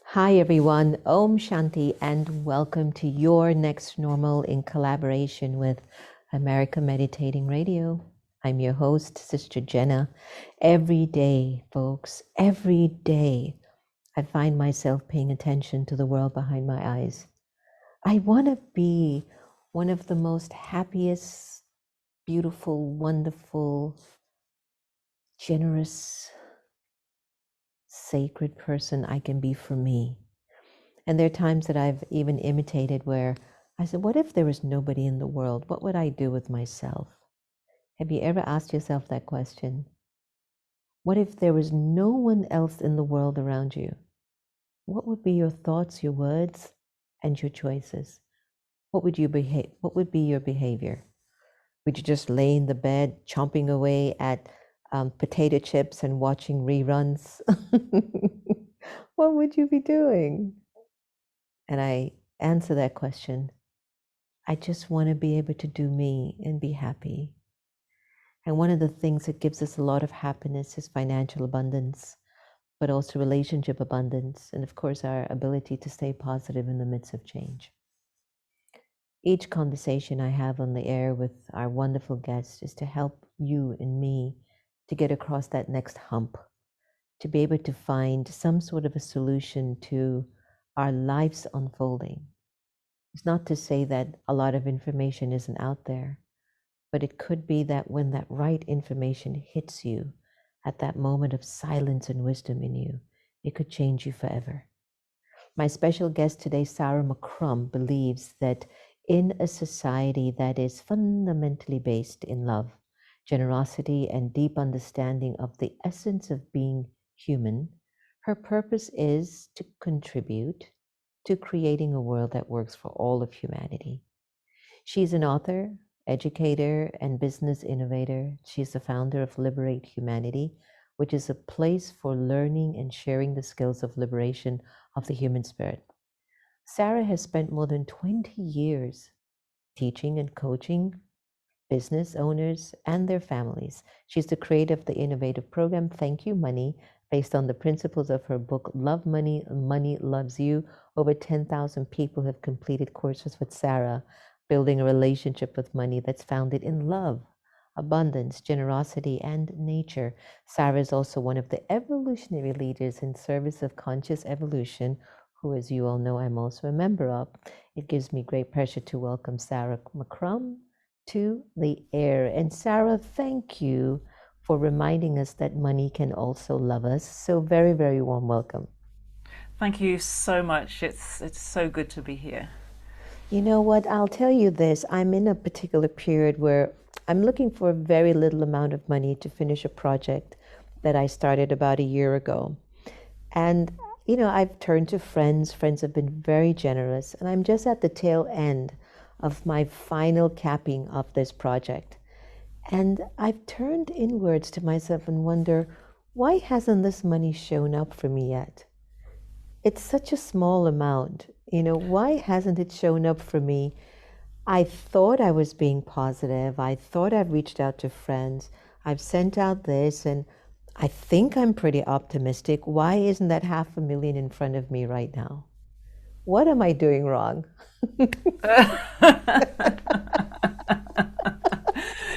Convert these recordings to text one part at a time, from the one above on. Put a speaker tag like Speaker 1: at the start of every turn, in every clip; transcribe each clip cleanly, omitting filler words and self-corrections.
Speaker 1: Hi everyone, Om Shanti, and welcome to Your Next Normal in collaboration with America Meditating Radio. I'm your host, Sister Jenna. Every day, folks, every day, I find myself paying attention to the world behind my eyes. I want to be one of the most happiest, beautiful, wonderful, generous, sacred person I can be for me. And there are times that I've even imitated where I said, what if there was nobody in the world? What would I do with myself? Have you ever asked yourself that question? What if there was no one else in the world around you? What would be your thoughts, your words, and your choices? What would you behave? What would be your behavior? Would you just lay in the bed, chomping away at potato chips and watching reruns? What would you be doing? And I answer that question. I just want to be able to do me and be happy. And one of the things that gives us a lot of happiness is financial abundance, but also relationship abundance, and of course our ability to stay positive in the midst of change. Each conversation I have on the air with our wonderful guests is to help you and me to get across that next hump, to be able to find some sort of a solution to our life's unfolding. It's not to say that a lot of information isn't out there, but it could be that when that right information hits you at that moment of silence and wisdom in you, it could change you forever. My special guest today, Sarah McCrum, believes that in a society that is fundamentally based in love, generosity, and deep understanding of the essence of being human, her purpose is to contribute to creating a world that works for all of humanity. She's an author, educator, and business innovator. She's the founder of Liberate Humanity, which is a place for learning and sharing the skills of liberation of the human spirit. Sarah has spent more than 20 years teaching and coaching business owners and their families. She's the creator of the innovative program, Thank You Money, based on the principles of her book, Love Money, Money Loves You. Over 10,000 people have completed courses with Sarah, building a relationship with money that's founded in love, abundance, generosity, and nature. Sarah is also one of the evolutionary leaders in service of conscious evolution, who, as you all know, I'm also a member of. It gives me great pleasure to welcome Sarah McCrum to the air. And Sarah, thank you for reminding us that money can also love us. So very, very warm welcome.
Speaker 2: Thank you so much. It's so good to be here.
Speaker 1: You know what, I'll tell you this, I'm in a particular period where I'm looking for a very little amount of money to finish a project that I started about a year ago. And, you know, I've turned to friends. Friends have been very generous. And I'm just at the tail end of my final capping of this project. And I've turned inwards to myself and wonder, why hasn't this money shown up for me yet? It's such a small amount. You know, why hasn't it shown up for me? I thought I was being positive. I thought I've reached out to friends. I've sent out this, and I think I'm pretty optimistic. Why isn't that $500,000 in front of me right now? What am I doing wrong?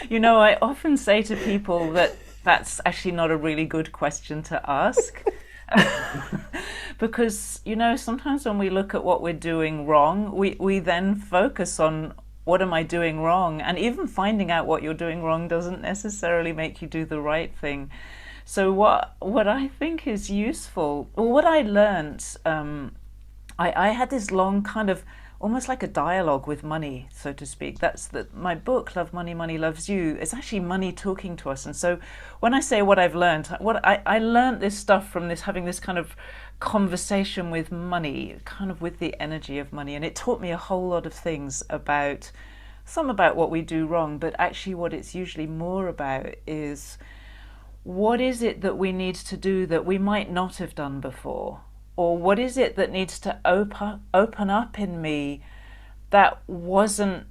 Speaker 2: You know, I often say to people that that's actually not a really good question to ask. Because, you know, sometimes when we look at what we're doing wrong, we then focus on what am I doing wrong? And even finding out what you're doing wrong doesn't necessarily make you do the right thing. So what I think is useful, or what I learned, I had this long kind of almost like a dialogue with money, so to speak. That's that my book, Love Money, Money Loves You, is actually money talking to us. And so when I say what I've learned, I learned this stuff from this, having this kind of conversation with money, kind of with the energy of money. And it taught me a whole lot of things about, some about what we do wrong, but actually what it's usually more about is what is it that we need to do that we might not have done before? Or what is it that needs to open up in me that wasn't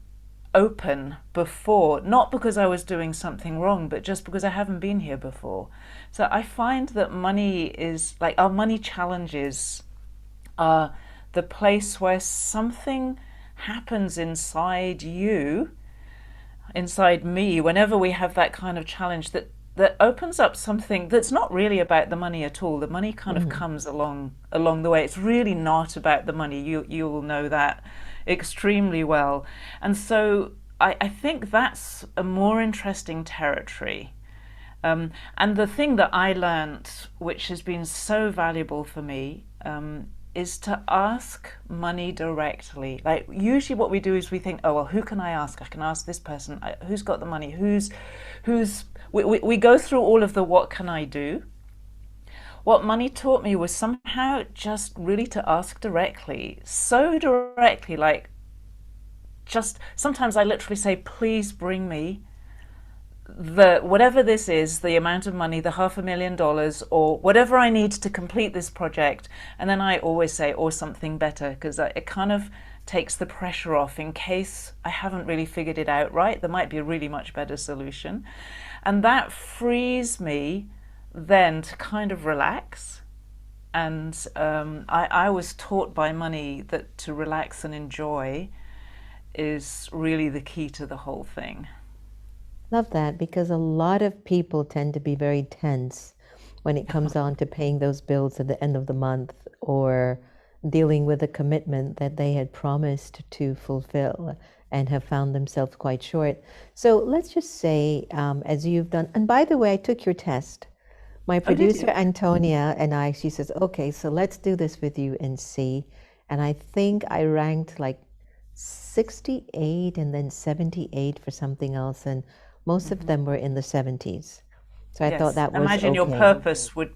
Speaker 2: open before? Not because I was doing something wrong, but just because I haven't been here before. So I find that money is like our money challenges are the place where something happens inside you, inside me, whenever we have that kind of challenge that opens up something that's not really about the money at all. The money kind of comes along the way. It's really not about the money. You'll know that extremely well. And so I think that's a more interesting territory. And the thing that I learned, which has been so valuable for me, is to ask money directly. Like usually what we do is we think, oh, well, who can I ask? I can ask this person. Who's got the money? We go through all of the what can I do. What money taught me was somehow just really to ask directly. So directly, like just sometimes I literally say, please bring me the whatever this is, the amount of money, the $500,000 or whatever I need to complete this project. And then I always say, or something better, because it kind of takes the pressure off in case I haven't really figured it out right. There might be a really much better solution. And that frees me then to kind of relax. And I was taught by money that to relax and enjoy is really the key to the whole thing.
Speaker 1: Love that, because a lot of people tend to be very tense when it comes on to paying those bills at the end of the month or dealing with a commitment that they had promised to fulfill and have found themselves quite short. So let's just say, as you've done, and by the way, I took your test. My
Speaker 2: Oh, did
Speaker 1: producer
Speaker 2: you?
Speaker 1: Antonia and I, she says, okay, so let's do this with you and see. And I think I ranked like 68 and then 78 for something else. And most of them were in the 70s. So I thought
Speaker 2: Yes.
Speaker 1: that was
Speaker 2: Imagine
Speaker 1: okay.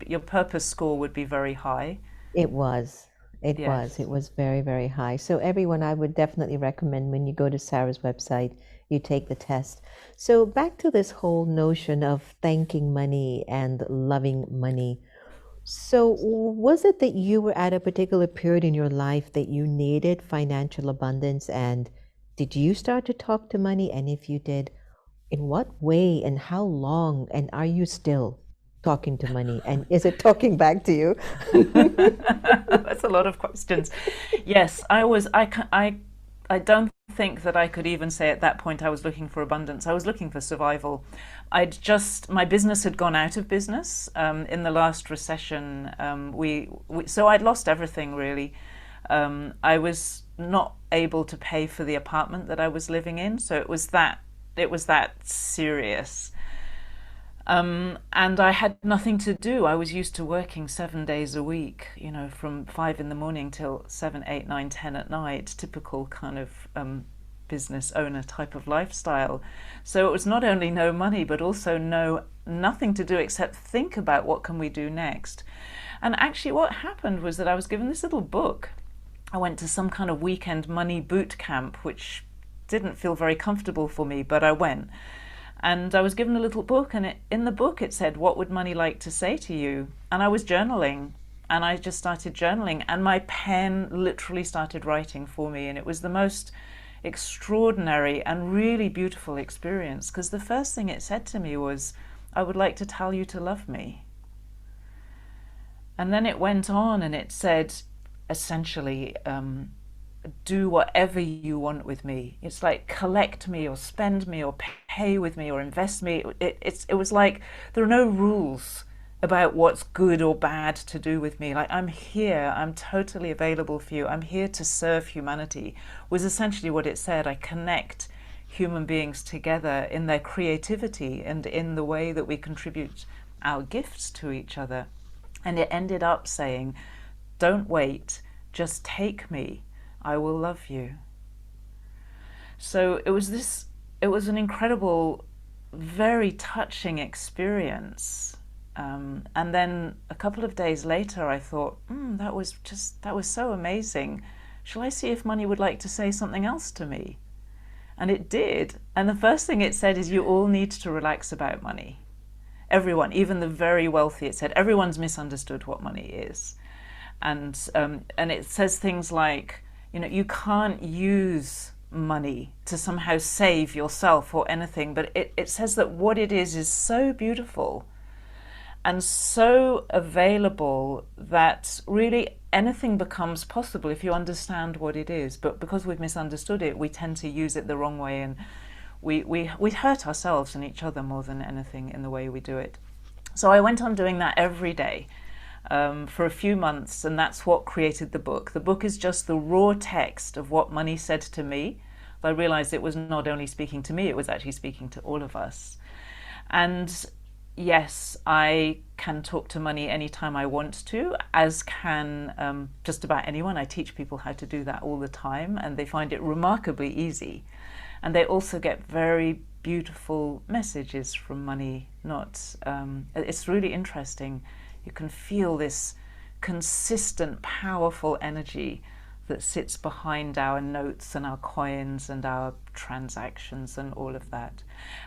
Speaker 2: your purpose score would be very high.
Speaker 1: It was. It was. It
Speaker 2: Yes.
Speaker 1: was very, very high. So everyone, I would definitely recommend when you go to Sarah's website, you take the test. So back to this whole notion of thanking money and loving money. So was it that you were at a particular period in your life that you needed financial abundance, and did you start to talk to money? And if you did, in what way and how long? And are you still talking to money? And is it talking back to you?
Speaker 2: That's a lot of questions. Yes, I was. I don't think that I could even say at that point I was looking for abundance. I was looking for survival. My business had gone out of business in the last recession. So I'd lost everything really. I was not able to pay for the apartment that I was living in, so it was that serious. And I had nothing to do. I was used to working 7 days a week, from 5 in the morning till 7, 8, 9, 10 at night, typical kind of business owner type of lifestyle. So it was not only no money, but also nothing to do except think about what can we do next. And actually what happened was that I was given this little book. I went to some kind of weekend money boot camp, which didn't feel very comfortable for me, but I went. And I was given a little book, and in the book it said, what would money like to say to you? And I was journaling, and I just started journaling, and my pen literally started writing for me. And it was the most extraordinary and really beautiful experience, because the first thing it said to me was, I would like to tell you to love me. And then it went on and it said, essentially, do whatever you want with me. It's like collect me or spend me or pay with me or invest me. It was like there are no rules about what's good or bad to do with me. Like, I'm here, I'm totally available for you, I'm here to serve humanity, was essentially what it said. I connect human beings together in their creativity and in the way that we contribute our gifts to each other. And it ended up saying, don't wait, just take me. I will love you. So it was an incredible, very touching experience. And then a couple of days later, I thought, that was so amazing. Shall I see if money would like to say something else to me? And it did. And the first thing it said is, you all need to relax about money. Everyone, even the very wealthy, it said, everyone's misunderstood what money is. And it says things like, you can't use money to somehow save yourself or anything, but it says that what it is so beautiful and so available that really anything becomes possible if you understand what it is. But because we've misunderstood it, we tend to use it the wrong way, and we hurt ourselves and each other more than anything in the way we do it. So I went on doing that every day for a few months, and that's what created the book. The book is just the raw text of what money said to me. But I realized it was not only speaking to me, it was actually speaking to all of us. And yes, I can talk to money anytime I want to, as can just about anyone. I teach people how to do that all the time, and they find it remarkably easy. And they also get very beautiful messages from money. It's really interesting. You can feel this consistent, powerful energy that sits behind our notes and our coins and our transactions and all of that.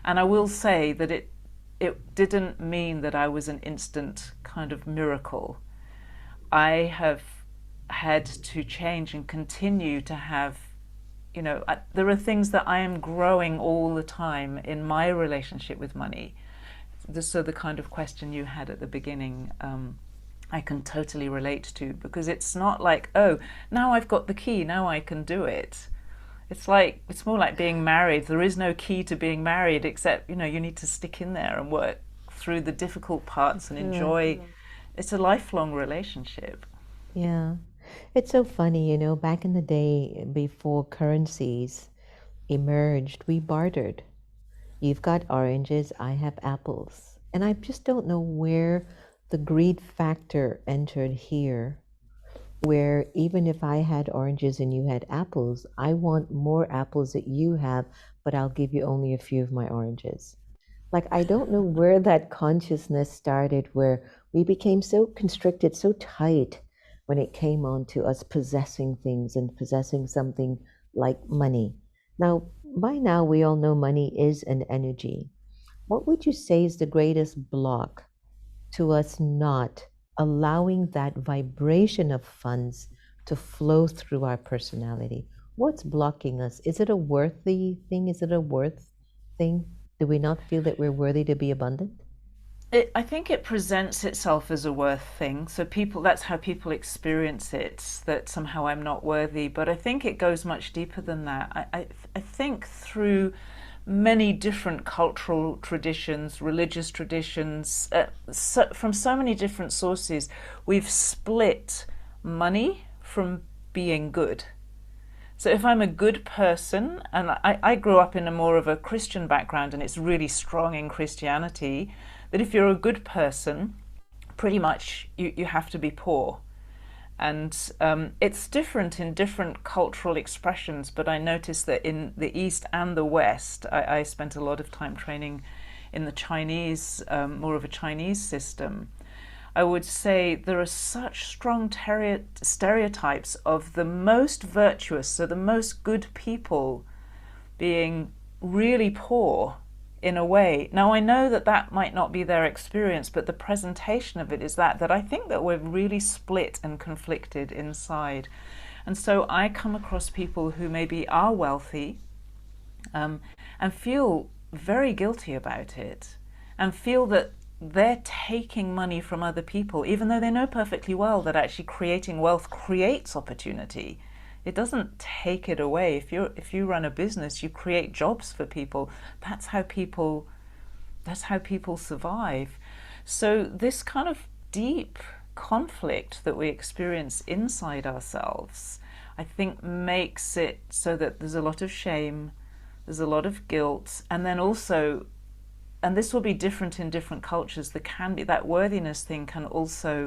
Speaker 2: And I will say that it didn't mean that I was an instant kind of miracle. I have had to change and continue to have, there are things that I am growing all the time in my relationship with money. So the kind of question you had at the beginning, I can totally relate to, because it's not like, oh, now I've got the key, now I can do it. It's more like being married. There is no key to being married, except, you need to stick in there and work through the difficult parts and enjoy. It's a lifelong relationship.
Speaker 1: Yeah. It's so funny, back in the day before currencies emerged, we bartered. You've got oranges, I have apples. And I just don't know where the greed factor entered here, where even if I had oranges and you had apples, I want more apples that you have, but I'll give you only a few of my oranges. Like, I don't know where that consciousness started, where we became so constricted, so tight when it came on to us possessing things and possessing something like money. Now, by now, we all know money is an energy. What would you say is the greatest block to us not allowing that vibration of funds to flow through our personality? What's blocking us? Is it a worthy thing? Is it a worth thing? Do we not feel that we're worthy to be abundant?
Speaker 2: I think it presents itself as a worth thing. So that's how people experience it, that somehow I'm not worthy. But I think it goes much deeper than that. I think through many different cultural traditions, religious traditions, from so many different sources, we've split money from being good. So if I'm a good person, and I grew up in a more of a Christian background, and it's really strong in Christianity, that if you're a good person, pretty much you have to be poor. And it's different in different cultural expressions, but I noticed that in the East and the West, I spent a lot of time training in the Chinese, more of a Chinese system. I would say there are such strong stereotypes of the most virtuous, so the most good people being really poor in a way. Now, I know that that might not be their experience, but the presentation of it is that I think that we're really split and conflicted inside. And so I come across people who maybe are wealthy and feel very guilty about it, and feel that they're taking money from other people, even though they know perfectly well that actually creating wealth creates opportunity. It doesn't take it away. If you run a business, you create jobs for people. That's how people survive. So this kind of deep conflict that we experience inside ourselves, I think, makes it so that there's a lot of shame, there's a lot of guilt, and then also, and this will be different in different cultures, there can be that worthiness thing can also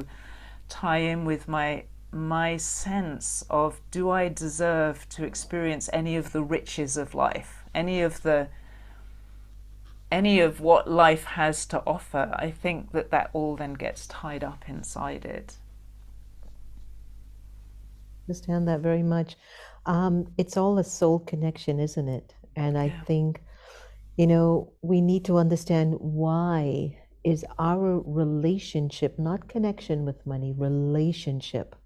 Speaker 2: tie in with my my sense of, do I deserve to experience any of the riches of life, any of what life has to offer. I think that that all then gets tied up inside it.
Speaker 1: Understand that very much. It's all a soul connection, isn't it? And I
Speaker 2: Yeah.
Speaker 1: think, we need to understand why is our relationship, not connection with money, relationship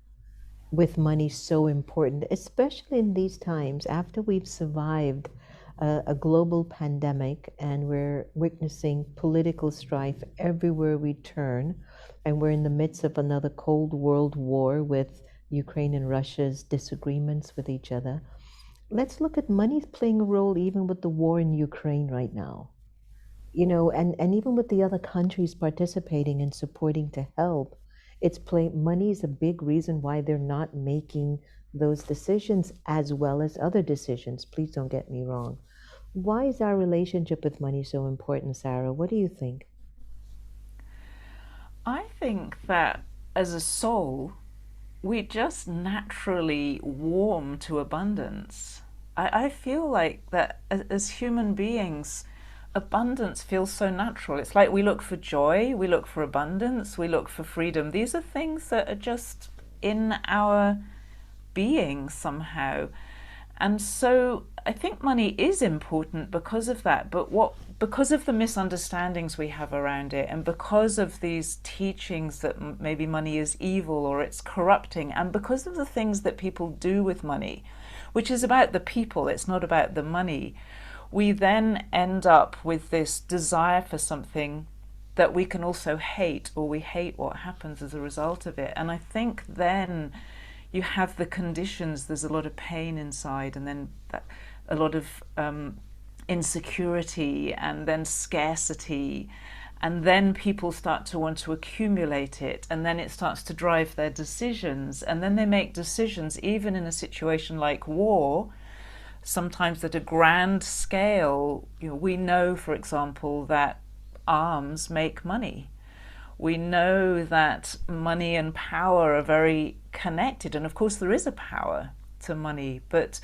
Speaker 1: with money so important, especially in these times after we've survived a global pandemic and we're witnessing political strife everywhere we turn, and we're in the midst of another Cold World War with Ukraine and Russia's disagreements with each other. Let's look at money playing a role even with the war in Ukraine right now. And even with the other countries participating and supporting to help, money is a big reason why they're not making those decisions as well as other decisions. Please don't get me wrong. Why is our relationship with money so important, Sarah? What do you think?
Speaker 2: I think that as a soul, we just naturally warm to abundance. I feel like that as human beings, abundance feels so natural. It's like we look for joy, we look for abundance, we look for freedom. These are things that are just in our being somehow. And so I think money is important because of that, but because of the misunderstandings we have around it, and because of these teachings that maybe money is evil or it's corrupting, and because of the things that people do with money, which is about the people, it's not about the money, we then end up with this desire for something that we can also hate, or we hate what happens as a result of it. And I think then you have the conditions, there's a lot of pain inside, and then a lot of insecurity, and then scarcity, and then people start to want to accumulate it, and then it starts to drive their decisions, and then they make decisions even in a situation like war, sometimes at a grand scale. We know, for example, that arms make money. We know that money and power are very connected, and of course there is a power to money, but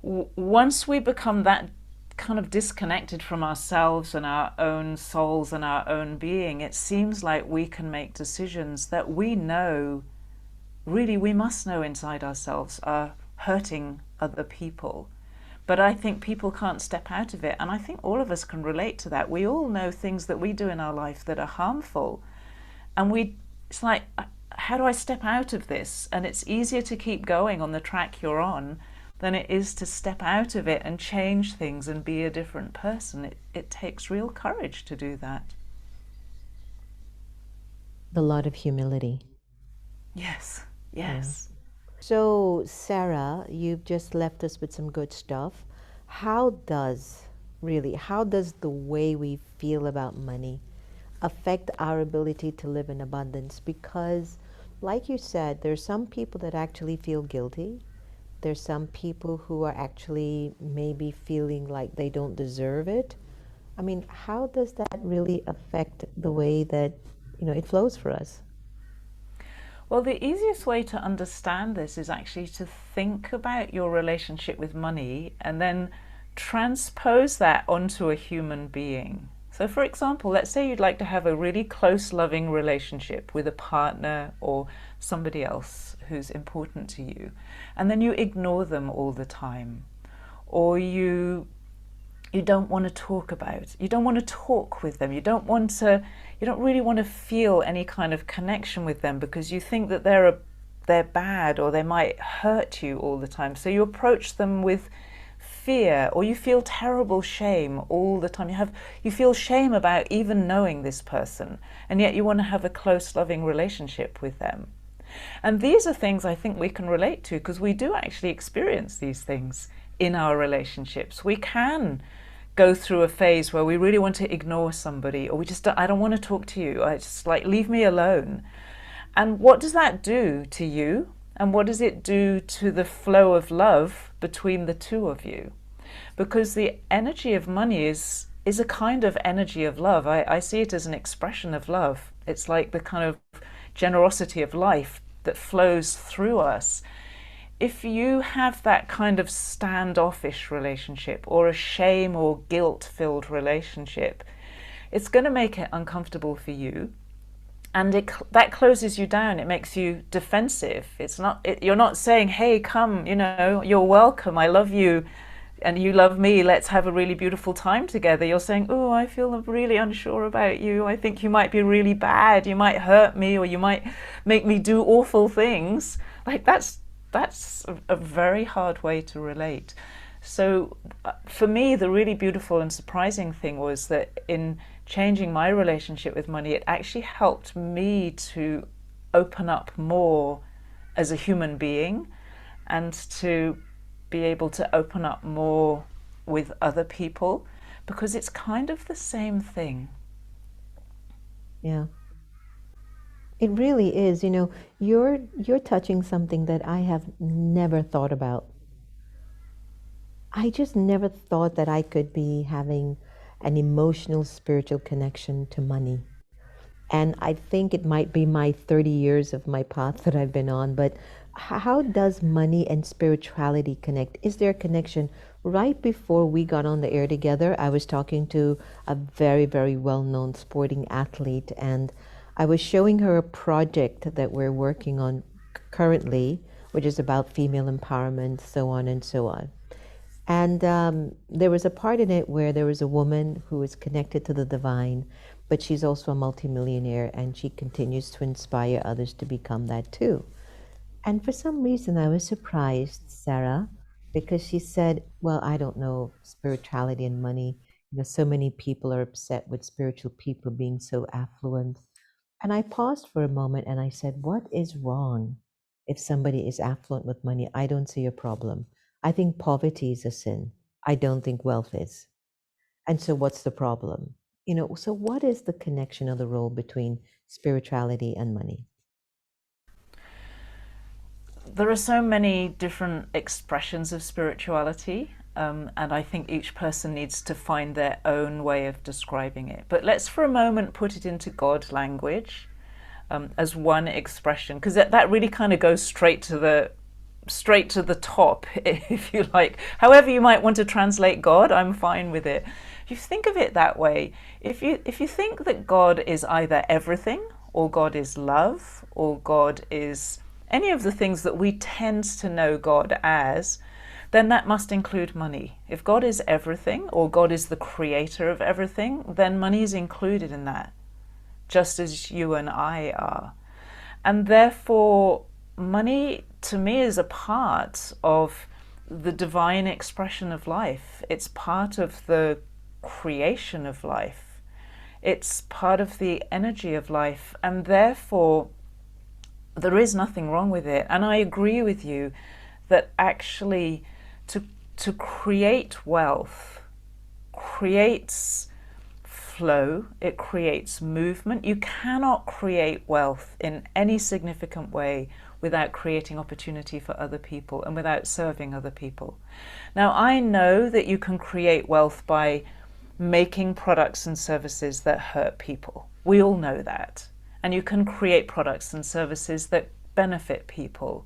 Speaker 2: once we become that kind of disconnected from ourselves and our own souls and our own being, it seems like we can make decisions that we know, really we must know inside ourselves, are hurting other people. But I think people can't step out of it, and I think all of us can relate to that. We all know things that we do in our life that are harmful, and it's like, how do I step out of this? And it's easier to keep going on the track you're on than it is to step out of it and change things and be a different person. It takes real courage to do that.
Speaker 1: A lot of humility.
Speaker 2: Yes,
Speaker 1: Yeah.
Speaker 2: yes.
Speaker 1: So, Sarah, you've just left us with some good stuff. How does the way we feel about money affect our ability to live in abundance? Because, like you said, there's some people that actually feel guilty. There's some people who are actually maybe feeling like they don't deserve it. I mean, how does that really affect the way that, it flows for us?
Speaker 2: Well, the easiest way to understand this is actually to think about your relationship with money and then transpose that onto a human being. So, for example, let's say you'd like to have a really close, loving relationship with a partner or somebody else who's important to you, and then you ignore them all the time, or you don't want to you don't want to talk with them, you don't really want to feel any kind of connection with them because you think that they're bad or they might hurt you all the time. So you approach them with fear, or you feel terrible shame all the time. You feel shame about even knowing this person, and yet you want to have a close, loving relationship with them. And these are things I think we can relate to because we do actually experience these things in our relationships. We can go through a phase where we really want to ignore somebody, or I don't want to talk to you. I just like, leave me alone. And what does that do to you? And what does it do to the flow of love between the two of you? Because the energy of money is a kind of energy of love. I see it as an expression of love. It's like the kind of generosity of life that flows through us. If you have that kind of standoffish relationship or a shame or guilt filled relationship, it's going to make it uncomfortable for you, and that closes you down. It makes you defensive. You're not saying, hey, come, you're welcome, I love you and you love me, let's have a really beautiful time together. You're saying, oh, I feel really unsure about you, I think you might be really bad, you might hurt me, or you might make me do awful things. Like that's a very hard way to relate. So for me, the really beautiful and surprising thing was that in changing my relationship with money, it actually helped me to open up more as a human being, and to be able to open up more with other people, because it's kind of the same thing.
Speaker 1: Yeah. It really is. You're touching something that I have never thought about. I just never thought that I could be having an emotional, spiritual connection to money. And I think it might be my 30 years of my path that I've been on, but how does money and spirituality connect? Is there a connection? Right before we got on the air together, I was talking to a very, very well-known sporting athlete, and I was showing her a project that we're working on currently, which is about female empowerment, so on and so on. And there was a part in it where there was a woman who is connected to the divine, but she's also a multimillionaire, and she continues to inspire others to become that too. And for some reason, I was surprised, Sarah, because she said, well, I don't know, spirituality and money. So many people are upset with spiritual people being so affluent. And I paused for a moment and I said, what is wrong if somebody is affluent with money? I don't see a problem. I think poverty is a sin. I don't think wealth is. And so what's the problem? So what is the connection or the role between spirituality and money?
Speaker 2: There are so many different expressions of spirituality, and I think each person needs to find their own way of describing it. But let's for a moment put it into God language, as one expression, because that really kind of goes straight to the top, if you like. However you might want to translate God, I'm fine with it. If you think of it that way, if you think that God is either everything, or God is love, or God is any of the things that we tend to know God as, then that must include money. If God is everything, or God is the creator of everything, then money is included in that, just as you and I are. And therefore, money to me is a part of the divine expression of life. It's part of the creation of life. It's part of the energy of life. And therefore, there is nothing wrong with it. And I agree with you that actually to create wealth creates flow, it creates movement. You cannot create wealth in any significant way without creating opportunity for other people and without serving other people. Now, I know that you can create wealth by making products and services that hurt people. We all know that. And you can create products and services that benefit people.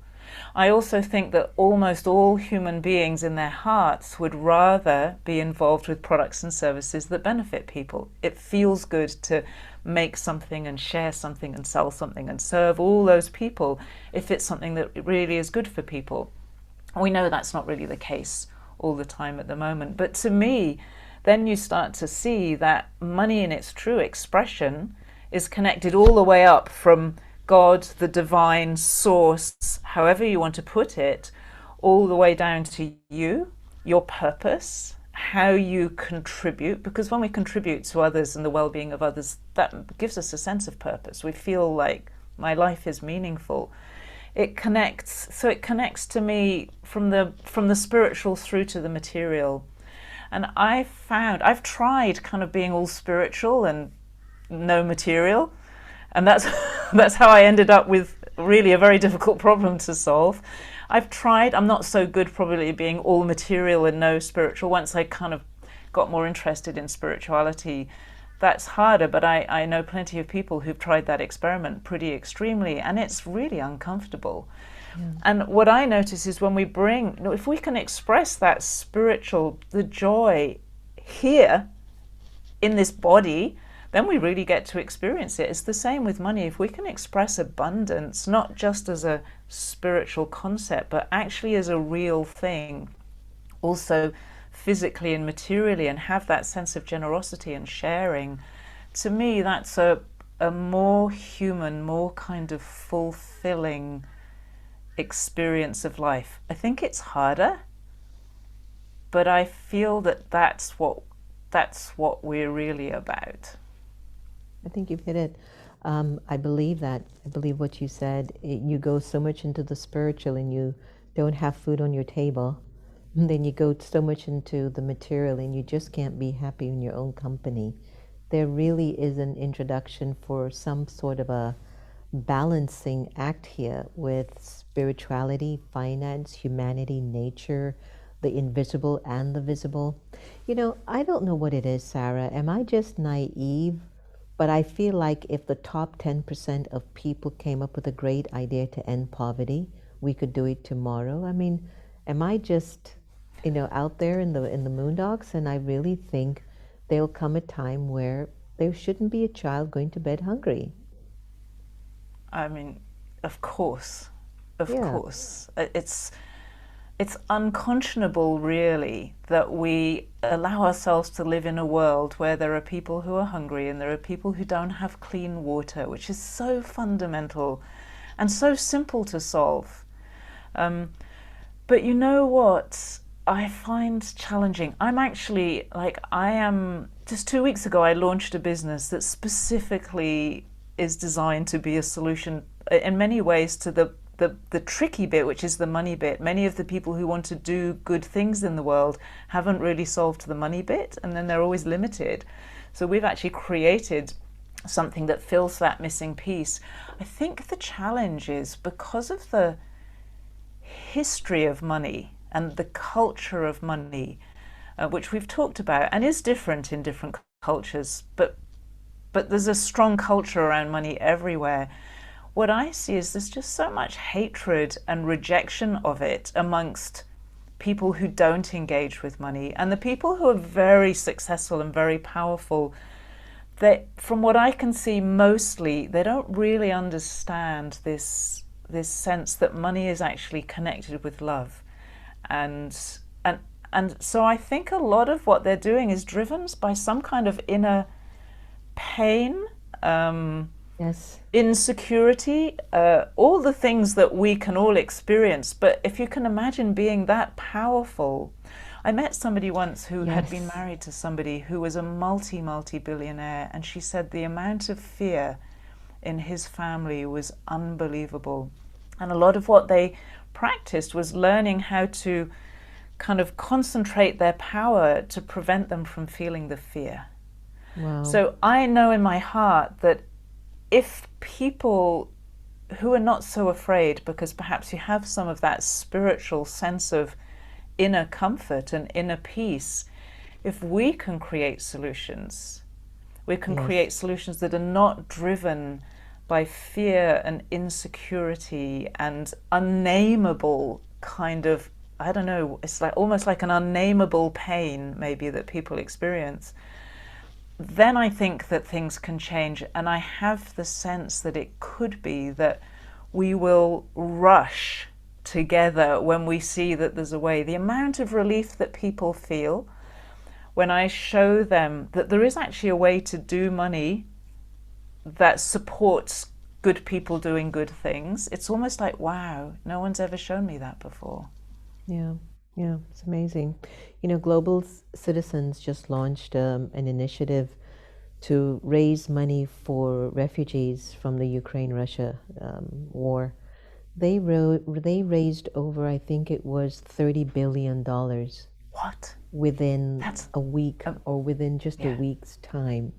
Speaker 2: I also think that almost all human beings in their hearts would rather be involved with products and services that benefit people. It feels good to make something and share something and sell something and serve all those people if it's something that really is good for people. We know that's not really the case all the time at the moment. But to me, then you start to see that money in its true expression is connected all the way up from God, the divine source, however you want to put it, all the way down to you, your purpose, how you contribute. Because when we contribute to others and the well-being of others, that gives us a sense of purpose. We feel like my life is meaningful. It connects to me from the spiritual through to the material. And I've tried kind of being all spiritual and no material. And that's how I ended up with really a very difficult problem to solve. I've tried. I'm not so good probably being all material and no spiritual. Once I kind of got more interested in spirituality, that's harder, but I know plenty of people who've tried that experiment pretty extremely, and it's really uncomfortable.
Speaker 1: Yeah.
Speaker 2: And what I notice is when we bring, if we can express that spiritual, the joy here in this body, then we really get to experience it. It's the same with money. If we can express abundance, not just as a spiritual concept, but actually as a real thing, also physically and materially, and have that sense of generosity and sharing, to me, that's a more human, more kind of fulfilling experience of life. I think it's harder, but I feel that that's what we're really about.
Speaker 1: I think you've hit it. I believe that. I believe what you said. You go so much into the spiritual and you don't have food on your table. And then you go so much into the material and you just can't be happy in your own company. There really is an introduction for some sort of a balancing act here with spirituality, finance, humanity, nature, the invisible and the visible. I don't know what it is, Sarah. Am I just naive? But I feel like if the top 10% of people came up with a great idea to end poverty, we could do it tomorrow. I mean, am I just, out there in the moondocks? And I really think there'll come a time where there shouldn't be a child going to bed hungry.
Speaker 2: I mean, of course, of
Speaker 1: Yeah.
Speaker 2: course. It's unconscionable, really, that we allow ourselves to live in a world where there are people who are hungry and there are people who don't have clean water, which is so fundamental and so simple to solve. Um, but you know what I find challenging? I'm actually, like, I am, just 2 weeks ago, I launched a business that specifically is designed to be a solution in many ways to the tricky bit, which is the money bit. Many of the people who want to do good things in the world haven't really solved the money bit, and then they're always limited. So we've actually created something that fills that missing piece. I think the challenge is because of the history of money and the culture of money, which we've talked about and is different in different cultures, but there's a strong culture around money everywhere. What I see is there's just so much hatred and rejection of it amongst people who don't engage with money, and the people who are very successful and very powerful, they, from what I can see, mostly they don't really understand this sense that money is actually connected with love, and and and so I think a lot of what they're doing is driven by some kind of inner pain,
Speaker 1: Yes.
Speaker 2: insecurity, all the things that we can all experience. But if you can imagine being that powerful, I met somebody once who had been
Speaker 1: Yes.
Speaker 2: married to somebody who was a multi billionaire, and she said the amount of fear in his family was unbelievable. And a lot of what they practiced was learning how to kind of concentrate their power to prevent them from feeling the fear.
Speaker 1: Wow.
Speaker 2: So I know in my heart that if people who are not so afraid, because perhaps you have some of that spiritual sense of inner comfort and inner peace, if we can create solutions, we can create
Speaker 1: Yes.
Speaker 2: solutions that are not driven by fear and insecurity and unnameable kind of, I don't know, it's like almost like an unnameable pain maybe that people experience, then I think that things can change. And I have the sense that it could be that we will rush together when we see that there's a way. The amount of relief that people feel when I show them that there is actually a way to do money that supports good people doing good things, it's almost like, wow, no one's ever shown me that before.
Speaker 1: Yeah. Yeah. It's amazing. Global Citizens just launched an initiative to raise money for refugees from the Ukraine-Russia war. They raised over, I think it was $30 billion
Speaker 2: What?
Speaker 1: within
Speaker 2: That's,
Speaker 1: a week
Speaker 2: um,
Speaker 1: or within just a
Speaker 2: yeah,
Speaker 1: week's time.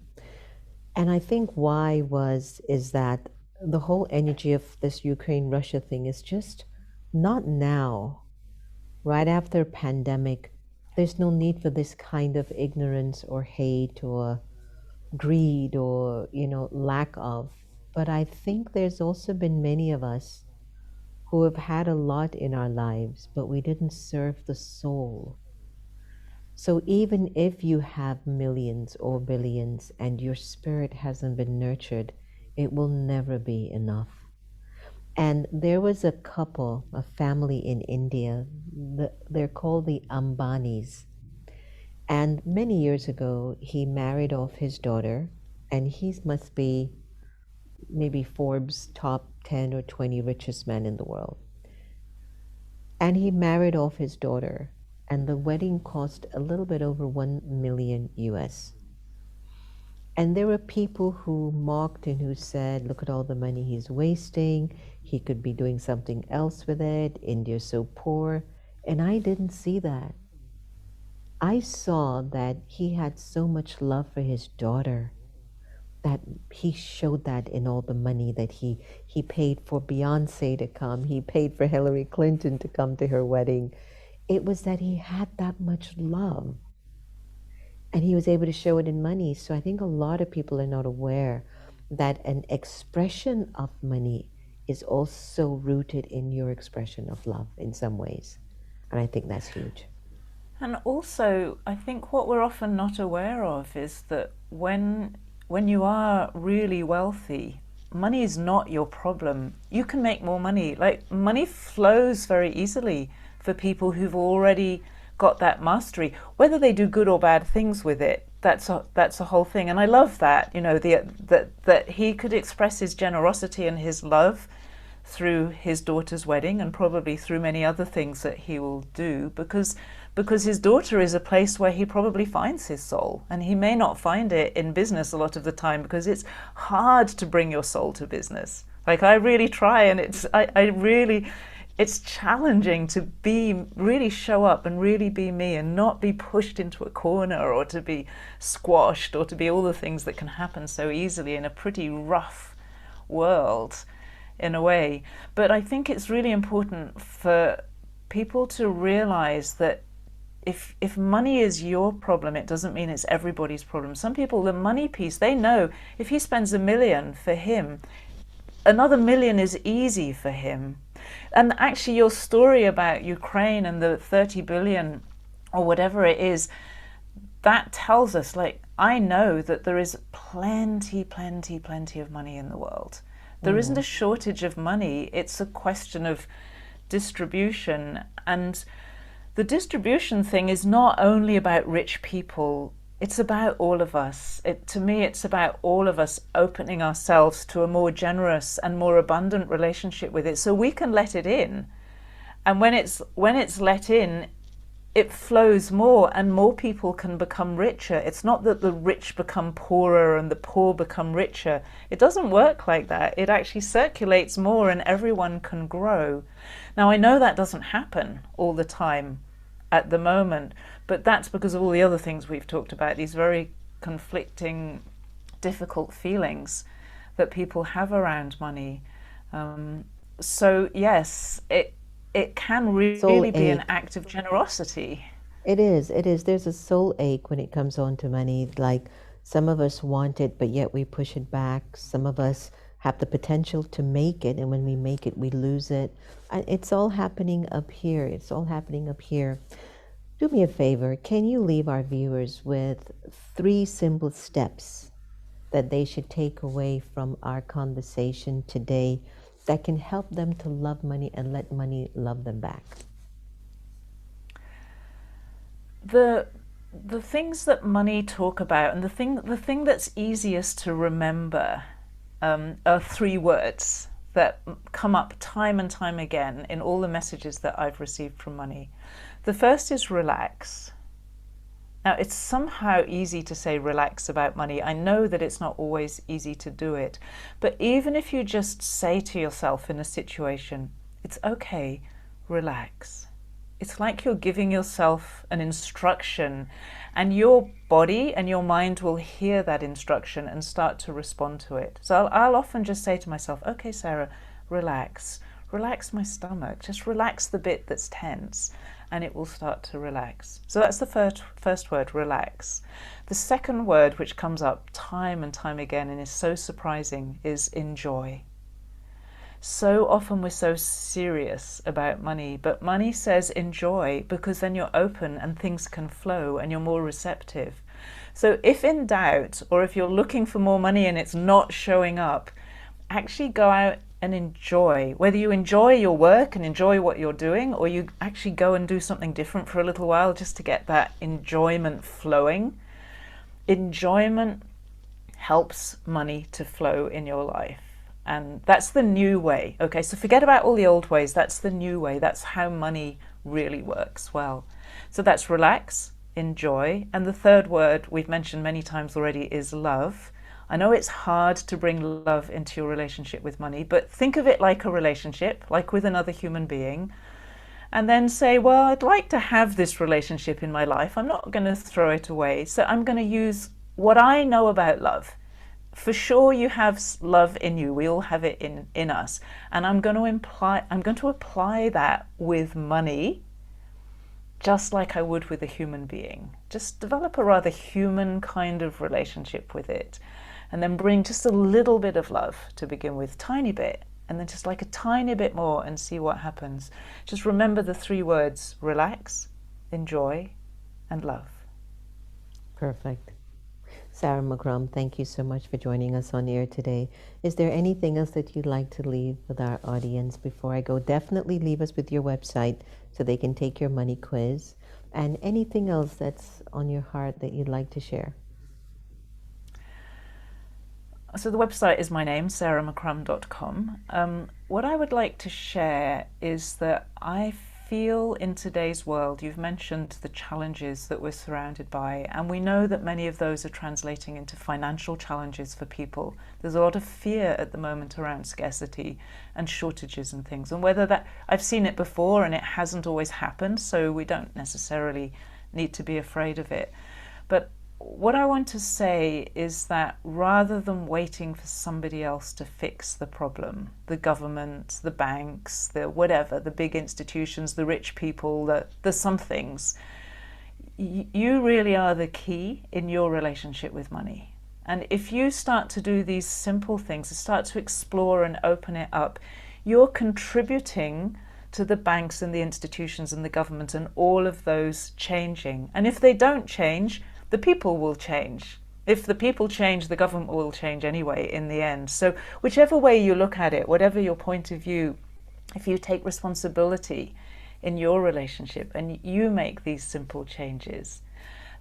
Speaker 1: And I think why is that the whole energy of this Ukraine-Russia thing is just not now, right after pandemic. There's no need for this kind of ignorance or hate or greed or, lack of. But I think there's also been many of us who have had a lot in our lives, but we didn't serve the soul. So even if you have millions or billions and your spirit hasn't been nurtured, it will never be enough. And there was a couple, a family in India, they're called the Ambanis. And many years ago, he married off his daughter, and he must be maybe Forbes' top 10 or 20 richest men in the world. And he married off his daughter, and the wedding cost a little bit over 1 million US. And there were people who mocked and who said, look at all the money he's wasting. He could be doing something else with it. India's so poor. And I didn't see that. I saw that he had so much love for his daughter that he showed that in all the money that he paid for Beyonce to come. He paid for Hillary Clinton to come to her wedding. It was that he had that much love and he was able to show it in money. So I think a lot of people are not aware that an expression of money is also rooted in your expression of love in some ways. And I think that's huge.
Speaker 2: And also, I think what we're often not aware of is that when you are really wealthy, money is not your problem. You can make more money. Like money flows very easily for people who've already got that mastery. Whether they do good or bad things with it, that's a whole thing. And I love that, that he could express his generosity and his love through his daughter's wedding and probably through many other things that he will do because his daughter is a place where he probably finds his soul, and he may not find it in business a lot of the time because it's hard to bring your soul to business. Like I really try, and it's challenging to really show up and really be me and not be pushed into a corner or to be squashed or to be all the things that can happen so easily in a pretty rough world in a way. But I think it's really important for people to realize that if money is your problem, it doesn't mean it's everybody's problem. Some people, the money piece, they know if he spends $1 million, for him, another $1 million is easy for him. And actually your story about Ukraine and the 30 billion or whatever it is, that tells us, like, I know that there is plenty of money in the world. There isn't a shortage of money. It's a question of distribution. And the distribution thing is not only about rich people. It's about all of us. To me, it's about all of us opening ourselves to a more generous and more abundant relationship with it so we can let it in. And when it's let in, it flows more and more people can become richer. It's not that the rich become poorer and the poor become richer. It doesn't work like that. It actually circulates more and everyone can grow. Now, I know that doesn't happen all the time at the moment, but that's because of all the other things we've talked about, these very conflicting, difficult feelings that people have around money. So yes, it can really be an act of generosity.
Speaker 1: It is. It is. There's a soul ache when it comes on to money. Like some of us want it, but yet we push it back. Some of us have the potential to make it, and when we make it, we lose it. It's all happening up here. It's all happening up here. Do me a favor. Can you leave our viewers with 3 simple steps that they should take away from our conversation today that can help them to love money and let money love them back?
Speaker 2: The things that money talk about, and the thing that's easiest to remember, are 3 words that come up time and time again in all the messages that I've received from money. The first is relax. Now, it's somehow easy to say relax about money. I know that it's not always easy to do it, but even if you just say to yourself in a situation, it's okay, relax. It's like you're giving yourself an instruction, and your body and your mind will hear that instruction and start to respond to it. So I'll often just say to myself, okay, Sarah, relax. Relax my stomach. Just relax the bit that's tense. and it will start to relax. So that's the first word, relax. The second word, which comes up time and time again and is so surprising, is enjoy. So often we're so serious about money, but money says enjoy, because then you're open and things can flow and you're more receptive. So if in doubt, or if you're looking for more money and it's not showing up, actually go out and enjoy. Whether you enjoy your work and enjoy what you're doing, or you actually go and do something different for a little while just to get that enjoyment flowing. Enjoyment helps money to flow in your life. And that's the new way. Okay, so forget about all the old ways. That's the new way. That's how money really works well. So that's relax, enjoy. And the third word we've mentioned many times already is love. I know it's hard to bring love into your relationship with money, but think of it like a relationship, like with another human being. And then say, well, I'd like to have this relationship in my life. I'm not going to throw it away. So I'm going to use what I know about love. For sure you have love in you. We all have it in us. And I'm going to apply that with money, just like I would with a human being. Just develop a rather human kind of relationship with it. And then bring just a little bit of love to begin with, tiny bit, and then just like a tiny bit more, and see what happens. Just remember the three words: relax, enjoy, and love.
Speaker 1: Perfect. Sarah McCrum, thank you so much for joining us on air today. Is there anything else that you'd like to leave with our audience before I go? Definitely leave us with your website so they can take your money quiz, and anything else that's on your heart that you'd like to share.
Speaker 2: So the website is my name, sarahmccrum.com. What I would like to share is that I feel in today's world, you've mentioned the challenges that we're surrounded by, and we know that many of those are translating into financial challenges for people. There's a lot of fear at the moment around scarcity and shortages and things, and whether that, I've seen it before and it hasn't always happened, so we don't necessarily need to be afraid of it. But what I want to say is that rather than waiting for somebody else to fix the problem, the government, the banks, the whatever, the big institutions, the rich people, the somethings, you really are the key in your relationship with money. And if you start to do these simple things, start to explore and open it up, you're contributing to the banks and the institutions and the government and all of those changing. And if they don't change, the people will change. If the people change, the government will change anyway in the end. So whichever way you look at it, whatever your point of view, if you take responsibility in your relationship and you make these simple changes,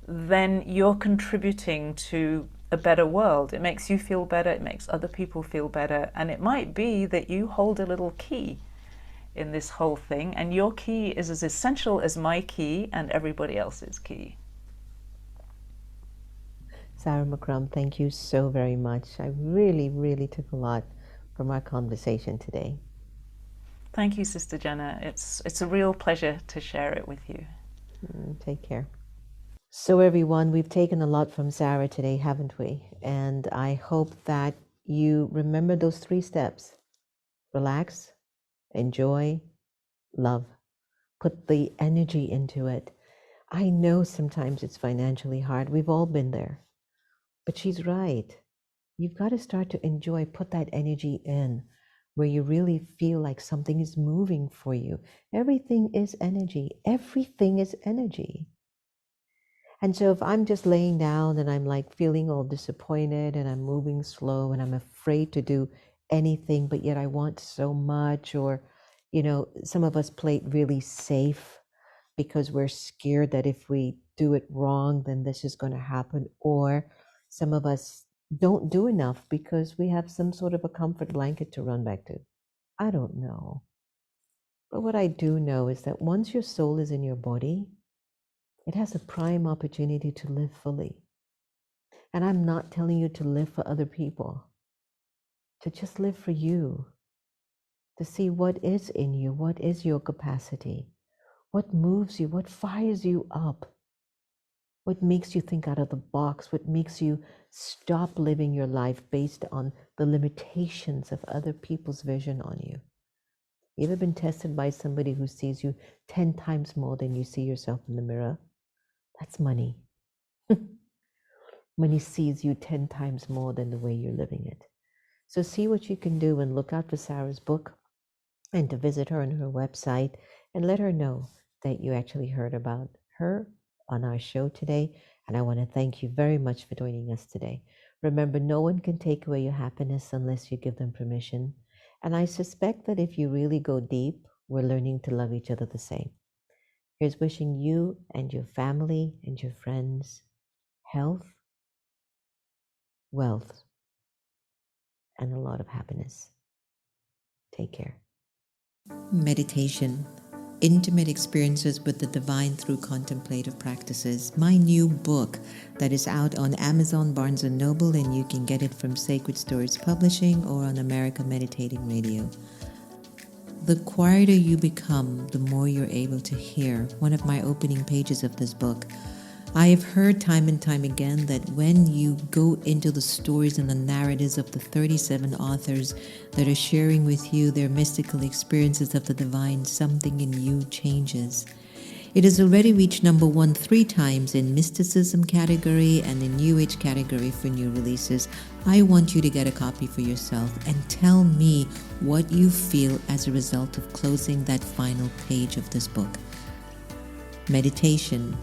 Speaker 2: then you're contributing to a better world. It makes you feel better, it makes other people feel better, and it might be that you hold a little key in this whole thing, and your key is as essential as my key and everybody else's key.
Speaker 1: Sarah McCrum, thank you so very much. I really, really took a lot from our conversation today.
Speaker 2: Thank you, Sister Jenna. It's a real pleasure to share it with you.
Speaker 1: Take care. So everyone, we've taken a lot from Sarah today, haven't we? And I hope that you remember those 3 steps. Relax, enjoy, love. Put the energy into it. I know sometimes it's financially hard. We've all been there. But she's right. You've got to start to enjoy, put that energy in where you really feel like something is moving for you. Everything is energy. Everything is energy. And so if I'm just laying down and I'm like feeling all disappointed and I'm moving slow and I'm afraid to do anything, but yet I want so much, or, some of us play it really safe because we're scared that if we do it wrong, then this is going to happen. Or some of us don't do enough because we have some sort of a comfort blanket to run back to. I don't know. But what I do know is that once your soul is in your body, it has a prime opportunity to live fully. And I'm not telling you to live for other people, to just live for you, to see what is in you, what is your capacity, what moves you, what fires you up, what makes you think out of the box, what makes you stop living your life based on the limitations of other people's vision on you. You ever been tested by somebody who sees you 10 times more than you see yourself in the mirror? That's money. Money sees you 10 times more than the way you're living it. So see what you can do and look out for Sarah's book and to visit her on her website and let her know that you actually heard about her on our show today. And I want to thank you very much for joining us today. Remember, no one can take away your happiness unless you give them permission. And I suspect that if you really go deep, we're learning to love each other the same. Here's wishing you and your family and your friends health, wealth, and a lot of happiness. Take care. Meditation. Intimate experiences with the divine through contemplative practices. My new book that is out on Amazon, Barnes & Noble, and you can get it from Sacred Stories Publishing or on America Meditating Radio. The quieter you become, the more you're able to hear. One of my opening pages of this book. I have heard time and time again that when you go into the stories and the narratives of the 37 authors that are sharing with you their mystical experiences of the divine, something in you changes. It has already reached number 1 3 times in mysticism category and in New Age category for new releases. I want you to get a copy for yourself and tell me what you feel as a result of closing that final page of this book. Meditation.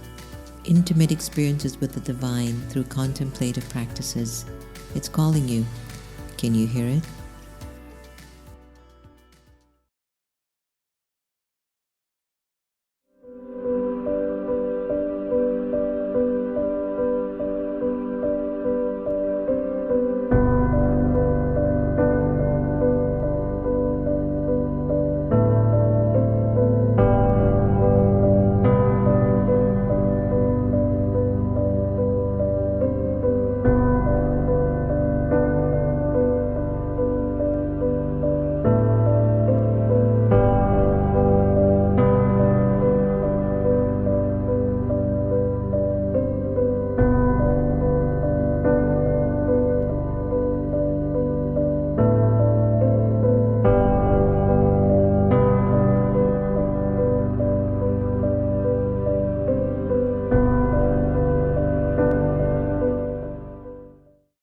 Speaker 1: Intimate experiences with the divine through contemplative practices. It's calling you. Can you hear it?